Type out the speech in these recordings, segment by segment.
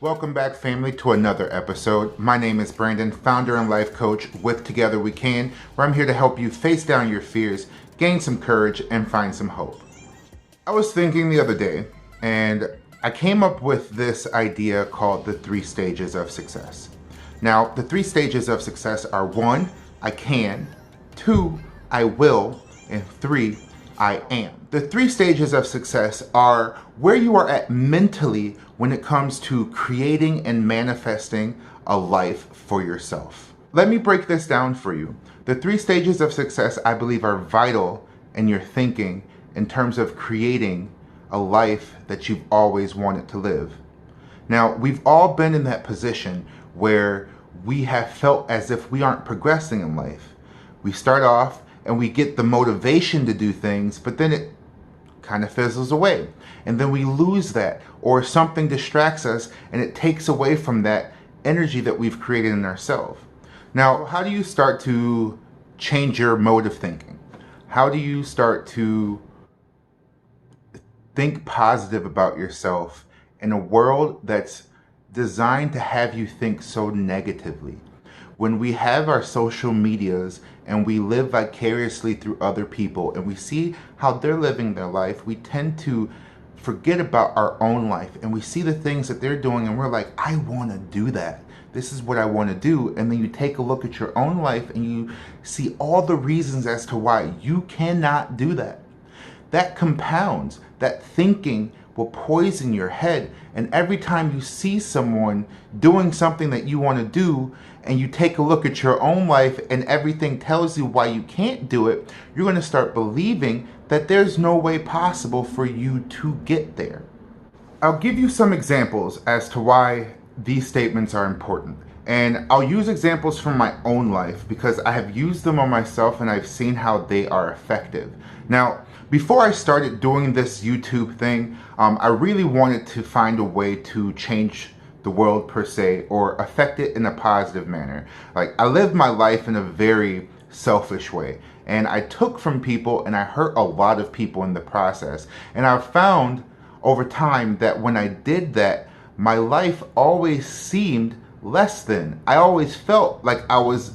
Welcome back, family, to another episode. My name is Brandon, founder and life coach with Together We Can, where I'm here to help you face down your fears, gain some courage, and find some hope. I was thinking the other day, and I came up with this idea called the 3 stages of success. Now, the 3 stages of success are 1, I can, 2, I will, and 3, I am. The 3 stages of success are where you are at mentally when it comes to creating and manifesting a life for yourself. Let me break this down for you. The 3 stages of success, I believe, are vital in your thinking in terms of creating a life that you've always wanted to live. Now, we've all been in that position where we have felt as if we aren't progressing in life. We start off and we get the motivation to do things, but then it kind of fizzles away. And then we lose that, or something distracts us and it takes away from that energy that we've created in ourselves. Now, how do you start to change your mode of thinking? How do you start to think positive about yourself in a world that's designed to have you think so negatively? When we have our social medias and we live vicariously through other people and we see how they're living their life, we tend to forget about our own life, and we see the things that they're doing and we're like, I want to do that. This is what I want to do. And then you take a look at your own life and you see all the reasons as to why you cannot do that. That compounds. That thinking will poison your head, and every time you see someone doing something that you want to do and you take a look at your own life and everything tells you why you can't do it, you're going to start believing that there's no way possible for you to get there. I'll give you some examples as to why these statements are important, and I'll use examples from my own life because I have used them on myself and I've seen how they are effective. Now, before I started doing this YouTube thing, I really wanted to find a way to change the world per se, or affect it in a positive manner. Like, I lived my life in a very selfish way, and I took from people and I hurt a lot of people in the process. And I've found over time that when I did that, my life always seemed less than. I always felt like I was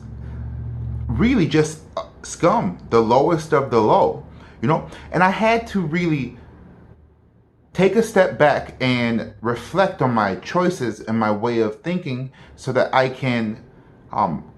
really just scum, the lowest of the low. And I had to really take a step back and reflect on my choices and my way of thinking so that I can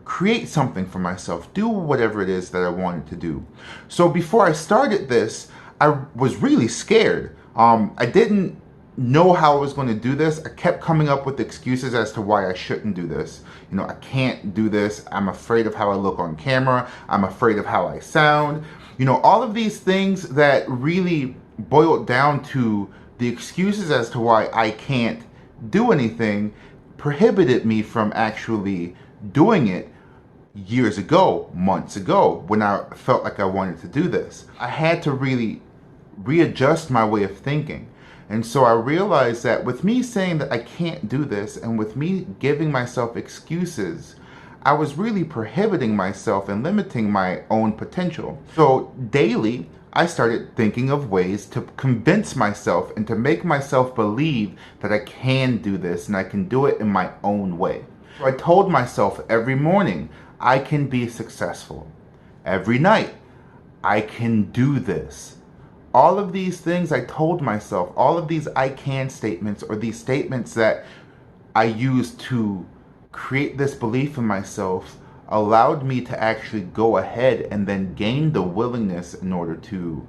create something for myself, do whatever it is that I wanted to do. So before I started this, I was really scared. I didn't know how I was going to do this. I kept coming up with excuses as to why I shouldn't do this. I can't do this. I'm afraid of how I look on camera. I'm afraid of how I sound. All of these things that really boiled down to the excuses as to why I can't do anything prohibited me from actually doing it years ago, months ago, when I felt like I wanted to do this. I had to really readjust my way of thinking. And so I realized that with me saying that I can't do this and with me giving myself excuses, I was really prohibiting myself and limiting my own potential. So daily, I started thinking of ways to convince myself and to make myself believe that I can do this and I can do it in my own way. So I told myself every morning, I can be successful. Every night, I can do this. All of these things I told myself, all of these I can statements, or these statements that I used to create this belief in myself, allowed me to actually go ahead and then gain the willingness in order to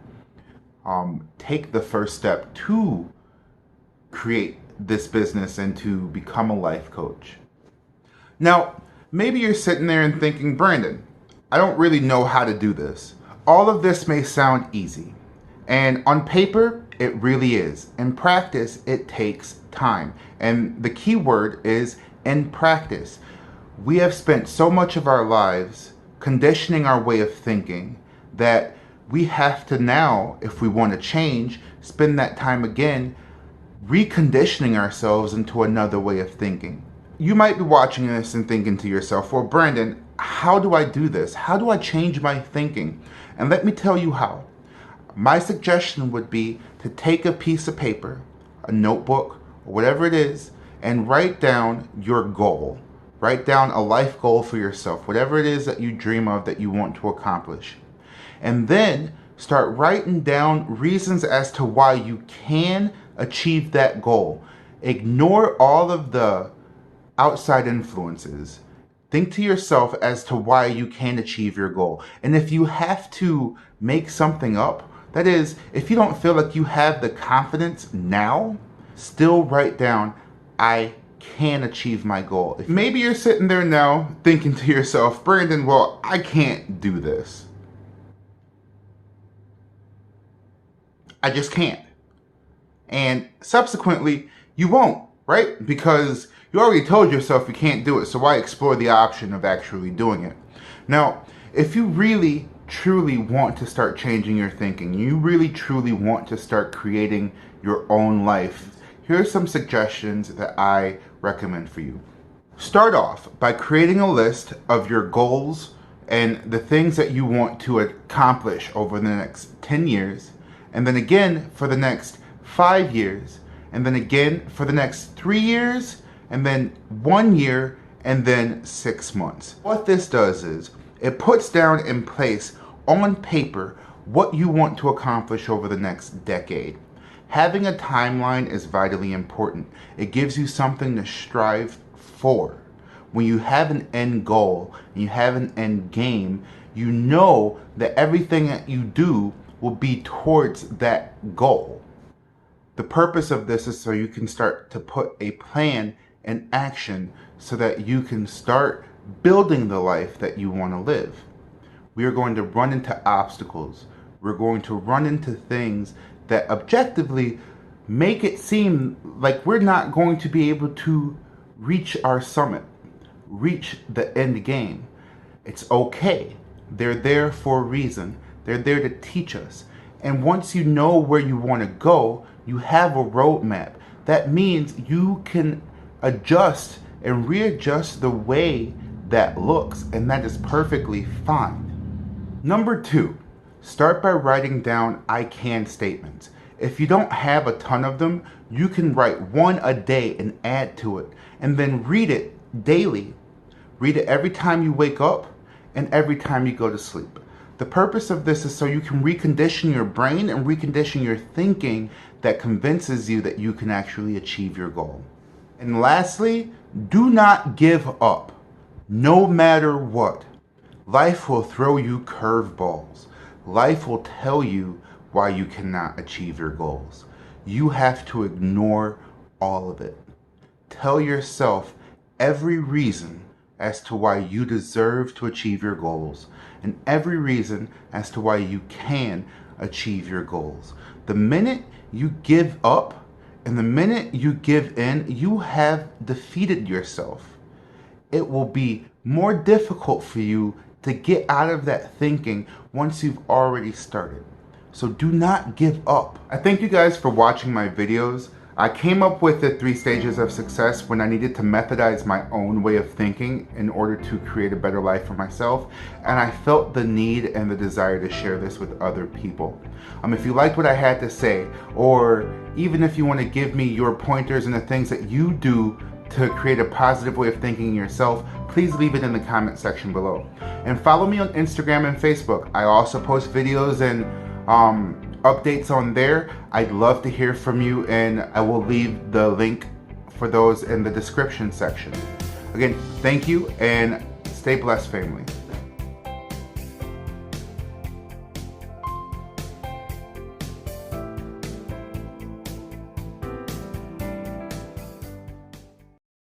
take the first step to create this business and to become a life coach. Now, maybe you're sitting there and thinking, Brandon, I don't really know how to do this. All of this may sound easy. And on paper, it really is. In practice, it takes time. And the key word is in practice. We have spent so much of our lives conditioning our way of thinking that we have to now, if we want to change, spend that time again reconditioning ourselves into another way of thinking. You might be watching this and thinking to yourself, well, Brandon, how do I do this? How do I change my thinking? And let me tell you how. My suggestion would be to take a piece of paper, a notebook, or whatever it is, and write down your goal. Write down a life goal for yourself, whatever it is that you dream of that you want to accomplish. And then start writing down reasons as to why you can achieve that goal. Ignore all of the outside influences. Think to yourself as to why you can achieve your goal. And if you have to make something up, that is, if you don't feel like you have the confidence now, still write down, I can achieve my goal. If maybe you're sitting there now thinking to yourself, Brandon, well, I can't do this. I just can't. And subsequently, you won't, right? Because you already told yourself you can't do it, so why explore the option of actually doing it? Now, if you really, truly want to start changing your thinking, you really, truly want to start creating your own life, here are some suggestions that I recommend for you. Start off by creating a list of your goals and the things that you want to accomplish over the next 10 years, and then again for the next 5 years, and then again for the next 3 years, and then 1 year, and then 6 months. What this does is it puts down in place on paper what you want to accomplish over the next decade. Having a timeline is vitally important. It gives you something to strive for. When you have an end goal and you have an end game, you know that everything that you do will be towards that goal. The purpose of this is so you can start to put a plan in action so that you can start building the life that you want to live. We are going to run into obstacles. We're going to run into things that objectively make it seem like we're not going to be able to reach our summit, reach the end game. It's okay. They're there for a reason. They're there to teach us. And once you know where you want to go, you have a roadmap. That means you can adjust and readjust the way that looks, and that is perfectly fine. Number 2, start by writing down I can statements. If you don't have a ton of them, you can write one a day and add to it, and then read it daily. Read it every time you wake up and every time you go to sleep. The purpose of this is so you can recondition your brain and recondition your thinking that convinces you that you can actually achieve your goal. And lastly, do not give up, no matter what. Life will throw you curveballs. Life will tell you why you cannot achieve your goals. You have to ignore all of it. Tell yourself every reason as to why you deserve to achieve your goals, and every reason as to why you can achieve your goals. The minute you give up and the minute you give in, you have defeated yourself. It will be more difficult for you to get out of that thinking once you've already started. So do not give up. I thank you guys for watching my videos. I came up with the 3 stages of success when I needed to methodize my own way of thinking in order to create a better life for myself, and I felt the need and the desire to share this with other people. If you liked what I had to say, or even if you want to give me your pointers and the things that you do to create a positive way of thinking yourself, please leave it in the comment section below. And follow me on Instagram and Facebook. I also post videos and updates on there. I'd love to hear from you, and I will leave the link for those in the description section. Again, thank you, and stay blessed, family.